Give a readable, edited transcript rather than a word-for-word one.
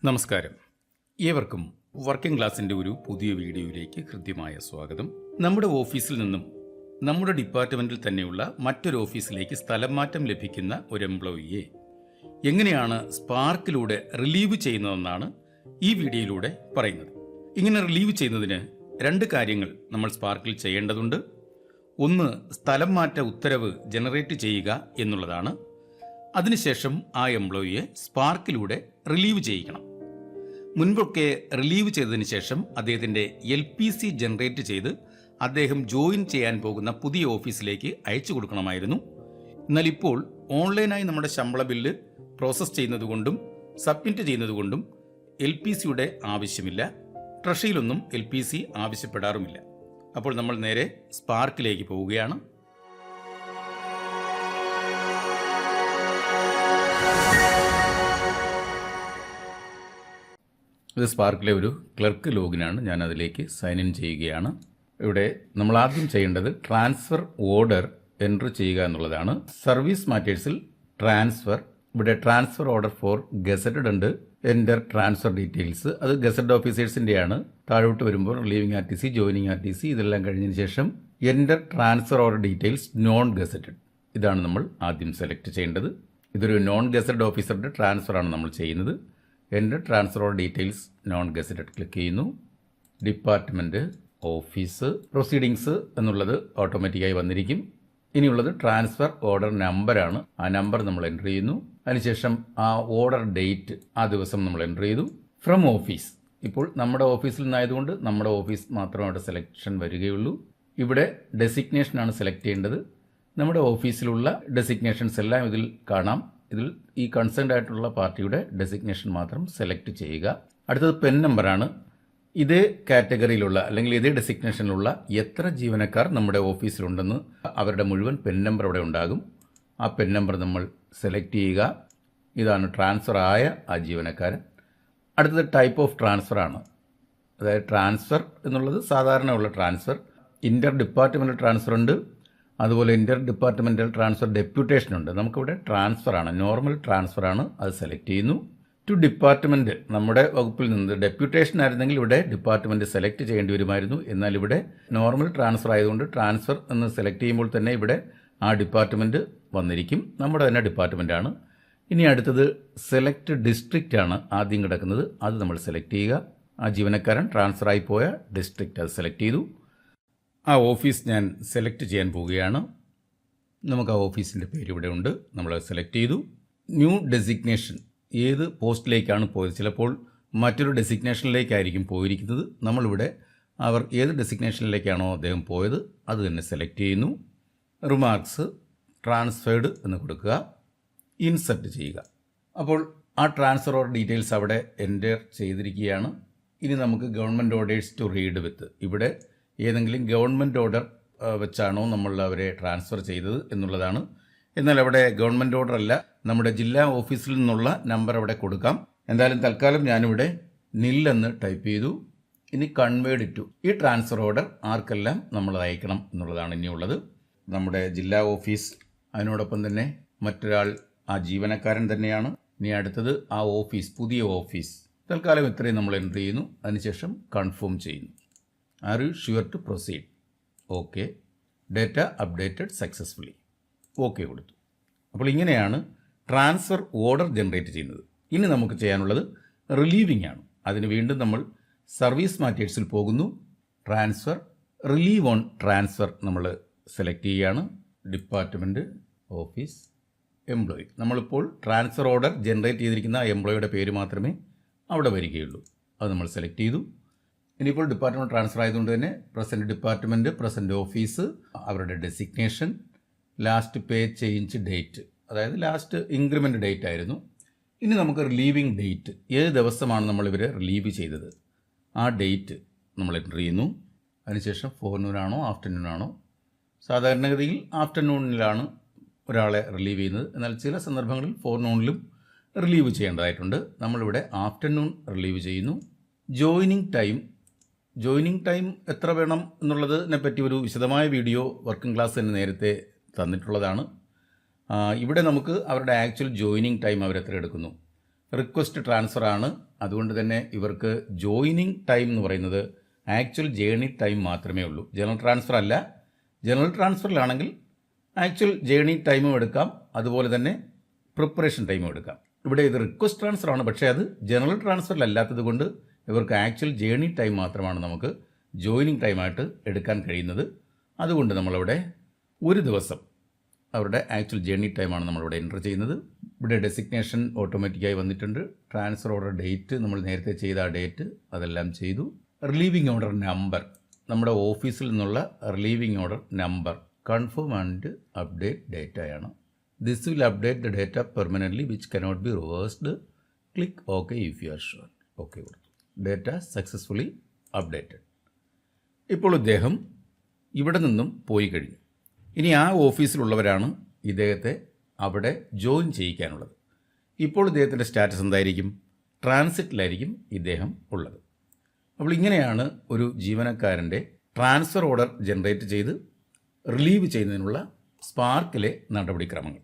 നമസ്കാരം. ഏവർക്കും വർക്കിംഗ് ക്ലാസിൻ്റെ ഒരു പുതിയ വീഡിയോയിലേക്ക് ഹൃദ്യമായ സ്വാഗതം. നമ്മുടെ ഓഫീസിൽ നിന്നും നമ്മുടെ ഡിപ്പാർട്ട്മെൻറ്റിൽ തന്നെയുള്ള മറ്റൊരു ഓഫീസിലേക്ക് സ്ഥലം മാറ്റം ലഭിക്കുന്ന ഒരു എംപ്ലോയിയെ എങ്ങനെയാണ് സ്പാർക്കിലൂടെ റിലീവ് ചെയ്യുന്നതെന്നാണ് ഈ വീഡിയോയിലൂടെ പറയുന്നത്. ഇങ്ങനെ റിലീവ് ചെയ്യുന്നതിന് രണ്ട് കാര്യങ്ങൾ നമ്മൾ സ്പാർക്കിൽ ചെയ്യേണ്ടതുണ്ട്. ഒന്ന്, സ്ഥലം മാറ്റ ഉത്തരവ് ജനറേറ്റ് ചെയ്യുക എന്നുള്ളതാണ്. അതിനുശേഷം ആ എംപ്ലോയിയെ സ്പാർക്കിലൂടെ റിലീവ് ചെയ്യിക്കണം. മുൻപൊക്കെ റിലീവ് ചെയ്തതിന് ശേഷം അദ്ദേഹത്തിൻ്റെ LPC ജനറേറ്റ് ചെയ്ത് അദ്ദേഹം ജോയിൻ ചെയ്യാൻ പോകുന്ന പുതിയ ഓഫീസിലേക്ക് അയച്ചു കൊടുക്കണമായിരുന്നു. എന്നാൽ ഇപ്പോൾ ഓൺലൈനായി നമ്മുടെ ശമ്പള ബില്ല് പ്രോസസ്സ് ചെയ്യുന്നതുകൊണ്ടും സബ്മിറ്റ് ചെയ്യുന്നതുകൊണ്ടും LPCയുടെ ആവശ്യമില്ല. ട്രഷറിയിലൊന്നും LPC ആവശ്യപ്പെടാറുമില്ല. അപ്പോൾ നമ്മൾ നേരെ സ്പാർക്കിലേക്ക് പോവുകയാണ്. ഇത് സ്പാർക്കിലെ ഒരു ക്ലർക്ക് ലോഗിനാണ്. ഞാൻ അതിലേക്ക് സൈൻ ഇൻ ചെയ്യുകയാണ്. ഇവിടെ നമ്മൾ ആദ്യം ചെയ്യേണ്ടത് ട്രാൻസ്ഫർ ഓർഡർ എൻറ്റർ ചെയ്യുക എന്നുള്ളതാണ്. സർവീസ് മാറ്റേഴ്സിൽ ട്രാൻസ്ഫർ, ഇവിടെ ട്രാൻസ്ഫർ ഓർഡർ ഫോർ ഗസറ്റഡ് ഉണ്ട്. എൻ്റർ ട്രാൻസ്ഫർ ഡീറ്റെയിൽസ്, അത് ഗസറ്റഡ് ഓഫീസേഴ്സിൻ്റെയാണ്. താഴോട്ട് വരുമ്പോൾ ലീവിംഗ് RTC, ജോയിനിങ് RTC ഇതെല്ലാം കഴിഞ്ഞതിന് ശേഷം enter transfer order details non gazetted, ഇതാണ് നമ്മൾ ആദ്യം സെലക്ട് ചെയ്യേണ്ടത്. ഇതൊരു നോൺ ഗസറ്റഡ് ഓഫീസറുടെ ട്രാൻസ്ഫറാണ് നമ്മൾ ചെയ്യുന്നത്. എൻ്റെ transfer order details non gazetted click ചെയ്യുന്നു. ഡിപ്പാർട്ട്മെൻറ്റ്, ഓഫീസ്, പ്രൊസീഡിങ്സ് എന്നുള്ളത് ഓട്ടോമാറ്റിക്കായി വന്നിരിക്കും. ഇനിയുള്ളത് ട്രാൻസ്ഫർ ഓർഡർ നമ്പറാണ്. ആ നമ്പർ നമ്മൾ എൻ്റർ ചെയ്യുന്നു. അതിനുശേഷം ആ ഓർഡർ ഡേറ്റ് ആ ദിവസം നമ്മൾ എൻ്റർ ചെയ്തു. ഫ്രം ഓഫീസ്, ഇപ്പോൾ നമ്മുടെ ഓഫീസിൽ നിന്നായതുകൊണ്ട് നമ്മുടെ ഓഫീസ് മാത്രമായിട്ട് സെലക്ഷൻ വരികയുള്ളൂ. ഇവിടെ ഡെസിഗ്നേഷനാണ് സെലക്ട് ചെയ്യേണ്ടത്. നമ്മുടെ ഓഫീസിലുള്ള ഡെസിഗ്നേഷൻസ് എല്ലാം ഇതിൽ കാണാം. ഇതിൽ ഈ കൺസേൺഡ് ആയിട്ടുള്ള പാർട്ടിയുടെ ഡെസിഗ്നേഷൻ മാത്രം സെലക്ട് ചെയ്യുക. അടുത്തത് പെൻ നമ്പറാണ്. ഇതേ കാറ്റഗറിയിലുള്ള അല്ലെങ്കിൽ ഇതേ ഡെസിഗ്നേഷനിലുള്ള എത്ര ജീവനക്കാർ നമ്മുടെ ഓഫീസിലുണ്ടെന്ന് അവരുടെ മുഴുവൻ പെൻ നമ്പർ അവിടെ ഉണ്ടാകും. ആ പെൻ നമ്പർ നമ്മൾ സെലക്ട് ചെയ്യുക. ഇതാണ് ട്രാൻസ്ഫർ ആയ ആ ജീവനക്കാരൻ. അടുത്തത് ടൈപ്പ് ഓഫ് ട്രാൻസ്ഫർ ആണ്. അതായത് ട്രാൻസ്ഫർ എന്നുള്ളത് സാധാരണ ഉള്ള ട്രാൻസ്ഫർ, ഇൻ്റർ ഡിപ്പാർട്ട്മെൻ്റൽ ട്രാൻസ്ഫർ ഉണ്ട്, അതുപോലെ ഇൻ്റർ ഡിപ്പാർട്ട്മെൻ്റൽ ട്രാൻസ്ഫർ ഡെപ്യൂട്ടേഷൻ ഉണ്ട്. നമുക്കിവിടെ ട്രാൻസ്ഫറാണ്, നോർമൽ ട്രാൻസ്ഫറാണ്, അത് സെലക്ട് ചെയ്യുന്നു. ടു ഡിപ്പാർട്ട്മെൻറ്റ്, നമ്മുടെ വകുപ്പിൽ നിന്ന് ഡെപ്യൂട്ടേഷൻ ആയിരുന്നെങ്കിൽ ഇവിടെ ഡിപ്പാർട്ട്മെൻറ്റ് സെലക്ട് ചെയ്യേണ്ടി വരുമായിരുന്നു. എന്നാൽ ഇവിടെ നോർമൽ ട്രാൻസ്ഫർ ആയതുകൊണ്ട് ട്രാൻസ്ഫർ എന്ന് സെലക്ട് ചെയ്യുമ്പോൾ തന്നെ ഇവിടെ ആ ഡിപ്പാർട്ട്മെൻറ്റ് വന്നിരിക്കും. നമ്മുടെ തന്നെ ഡിപ്പാർട്ട്മെൻറ്റാണ്. ഇനി അടുത്തത് സെലക്ട് ഡിസ്ട്രിക്റ്റ് ആണ് ആദ്യം കിടക്കുന്നത്. അത് നമ്മൾ സെലക്ട് ചെയ്യുക. ആ ജീവനക്കാരൻ ട്രാൻസ്ഫറായി പോയ ഡിസ്ട്രിക്റ്റ് അത് സെലക്ട് ചെയ്തു. ആ ഓഫീസ് ഞാൻ സെലക്ട് ചെയ്യാൻ പോവുകയാണ്. നമുക്ക് ആ ഓഫീസിൻ്റെ പേര് ഇവിടെ ഉണ്ട്, നമ്മൾ സെലക്ട് ചെയ്തു. ന്യൂ ഡെസിഗ്നേഷൻ, ഏത് പോസ്റ്റിലേക്കാണ് പോയത്, ചിലപ്പോൾ മറ്റൊരു ഡെസിഗ്നേഷനിലേക്കായിരിക്കും പോയിരിക്കുന്നത്. നമ്മളിവിടെ അവർ ഏത് ഡെസിഗ്നേഷനിലേക്കാണോ അദ്ദേഹം പോയത് അത് തന്നെ സെലക്ട് ചെയ്യുന്നു. റിമാർക്സ്, ട്രാൻസ്ഫേർഡ് എന്ന് കൊടുക്കുക, ഇൻസെർട്ട് ചെയ്യുക. അപ്പോൾ ആ ട്രാൻസ്ഫർ ഓർഡർ ഡീറ്റെയിൽസ് അവിടെ എൻ്റർ ചെയ്തിരിക്കുകയാണ്. ഇനി നമുക്ക് government orders to read with, ഇവിടെ ഏതെങ്കിലും ഗവൺമെൻറ് ഓർഡർ വെച്ചാണോ നമ്മൾ അവരെ ട്രാൻസ്ഫർ ചെയ്തത് എന്നുള്ളതാണ്. എന്നാൽ അവിടെ ഗവൺമെൻറ് ഓർഡർ അല്ല, നമ്മുടെ ജില്ലാ ഓഫീസിൽ നിന്നുള്ള നമ്പർ അവിടെ കൊടുക്കാം. എന്തായാലും തൽക്കാലം ഞാനിവിടെ നില്ലെന്ന് ടൈപ്പ് ചെയ്തു. ഇനി കൺവേർഡ് ടു, ഈ ട്രാൻസ്ഫർ ഓർഡർ ആർക്കെല്ലാം നമ്മൾ അയക്കണം എന്നുള്ളതാണ് ഇനിയുള്ളത്. നമ്മുടെ ജില്ലാ ഓഫീസ്, അതിനോടൊപ്പം തന്നെ മറ്റൊരാൾ ആ ജീവനക്കാരൻ തന്നെയാണ്. ഇനി അടുത്തത് ആ ഓഫീസ്, പുതിയ ഓഫീസ്. തൽക്കാലം ഇത്രയും നമ്മൾ എൻ്റർ ചെയ്യുന്നു. അതിനുശേഷം കൺഫേം ചെയ്യുന്നു. Are you sure to proceed? Okay. Data updated successfully. Okay കൊടുത്തു. അപ്പോൾ ഇങ്ങനെയാണ് ട്രാൻസ്ഫർ ഓർഡർ ജനറേറ്റ് ചെയ്യുന്നത്. ഇനി നമുക്ക് ചെയ്യാനുള്ളത് റിലീവിംഗ് ആണ്. അതിന് വീണ്ടും നമ്മൾ സർവീസ് മാറ്റേഴ്സിൽ പോകുന്നു. ട്രാൻസ്ഫർ, റിലീവ് ഓൺ ട്രാൻസ്ഫർ നമ്മൾ സെലക്ട് ചെയ്യുകയാണ്. Department, office, employee. നമ്മളിപ്പോൾ ട്രാൻസ്ഫർ ഓർഡർ ജനറേറ്റ് ചെയ്തിരിക്കുന്ന എംപ്ലോയിയുടെ പേര് മാത്രമേ അവിടെ വരികയുള്ളൂ. അത് നമ്മൾ സെലക്ട് ചെയ്തു. ഇനിയിപ്പോൾ ഡിപ്പാർട്ട്മെൻറ്റ് ട്രാൻസ്ഫർ ആയതുകൊണ്ട് തന്നെ പ്രസൻറ്റ് ഡിപ്പാർട്ട്മെൻറ്റ്, പ്രസൻറ്റ് ഓഫീസ്, അവരുടെ ഡെസിഗ്നേഷൻ, ലാസ്റ്റ് പേ ചേഞ്ച് ഡേറ്റ്, അതായത് ലാസ്റ്റ് ഇൻക്രിമെൻ്റ് ഡേറ്റ് ആയിരുന്നു. ഇനി നമുക്ക് റിലീവിംഗ് ഡേറ്റ്, ഏത് ദിവസമാണ് നമ്മളിവരെ റിലീവ് ചെയ്തത് ആ ഡേറ്റ് നമ്മൾ എൻ്റർ ചെയ്യുന്നു. അതിനുശേഷം ഫോർനൂനാണോ ആഫ്റ്റർനൂനാണോ, സാധാരണഗതിയിൽ ആഫ്റ്റർനൂണിലാണ് ഒരാളെ റിലീവ് ചെയ്യുന്നത്. എന്നാൽ ചില സന്ദർഭങ്ങളിൽ ഫോർനൂണിലും റിലീവ് ചെയ്യേണ്ടതായിട്ടുണ്ട്. നമ്മളിവിടെ ആഫ്റ്റർനൂൺ റിലീവ് ചെയ്യുന്നു. ജോയിനിങ് ടൈം എത്ര വേണം എന്നുള്ളതിനെ പറ്റി ഒരു വിശദമായ വീഡിയോ വർക്കിംഗ് ക്ലാസ് തന്നെ നേരത്തെ തന്നിട്ടുള്ളതാണ്. ഇവിടെ നമുക്ക് അവരുടെ ആക്ച്വൽ ജോയിനിങ് ടൈം അവരെത്ര എടുക്കുന്നു, റിക്വസ്റ്റ് ട്രാൻസ്ഫർ ആണ്. അതുകൊണ്ട് തന്നെ ഇവർക്ക് ജോയിനിങ് ടൈം എന്ന് പറയുന്നത് ആക്ച്വൽ ജേണി ടൈം മാത്രമേ ഉള്ളൂ. ജനറൽ ട്രാൻസ്ഫർ അല്ല. ജനറൽ ട്രാൻസ്ഫറിലാണെങ്കിൽ ആക്ച്വൽ ജേണി ടൈമും എടുക്കാം, അതുപോലെ തന്നെ പ്രിപ്പറേഷൻ ടൈമും എടുക്കാം. ഇവിടെ ഇത് റിക്വസ്റ്റ് ട്രാൻസ്ഫർ ആണ്, പക്ഷേ അത് ജനറൽ ട്രാൻസ്ഫറിലല്ലാത്തത് കൊണ്ട് ഇവർക്ക് ആക്ച്വൽ ജേണി ടൈം മാത്രമാണ് നമുക്ക് ജോയിനിങ് ടൈമായിട്ട് എടുക്കാൻ കഴിയുന്നത്. അതുകൊണ്ട് നമ്മളിവിടെ ഒരു ദിവസം അവരുടെ ആക്ച്വൽ ജേണി ടൈമാണ് നമ്മളിവിടെ എൻ്റർ ചെയ്യുന്നത്. ഇവിടെ ഡെസിഗ്നേഷൻ ഓട്ടോമാറ്റിക്കായി വന്നിട്ടുണ്ട്. ട്രാൻസ്ഫർ ഓർഡർ ഡേറ്റ് നമ്മൾ നേരത്തെ ചെയ്ത ആ ഡേറ്റ് അതെല്ലാം ചെയ്തു. റിലീവിംഗ് ഓർഡർ നമ്പർ, നമ്മുടെ ഓഫീസിൽ നിന്നുള്ള relieving order number confirm and update ഡേറ്റയാണ്. This will update the data permanently which cannot be reversed. Click okay if you are sure. Okay കൊടുത്തു. Data successfully updated. ഇപ്പോൾ ഇദ്ദേഹം ഇവിടെ നിന്നും പോയി കഴിഞ്ഞു. ഇനി ആ ഓഫീസിലുള്ളവരാണ് ഇദ്ദേഹത്തെ അവിടെ ജോയിൻ ചെയ്യിക്കാനുള്ളത്. ഇപ്പോൾ ഇദ്ദേഹത്തിൻ്റെ സ്റ്റാറ്റസ് എന്തായിരിക്കും? ട്രാൻസിറ്റിലായിരിക്കും ഇദ്ദേഹം ഉള്ളത്. അപ്പോൾ ഇങ്ങനെയാണ് ഒരു ജീവനക്കാരൻ്റെ ട്രാൻസ്ഫർ ഓർഡർ ജനറേറ്റ് ചെയ്ത് റിലീവ് ചെയ്യുന്നതിനുള്ള സ്പാർക്കിലെ നടപടിക്രമങ്ങൾ.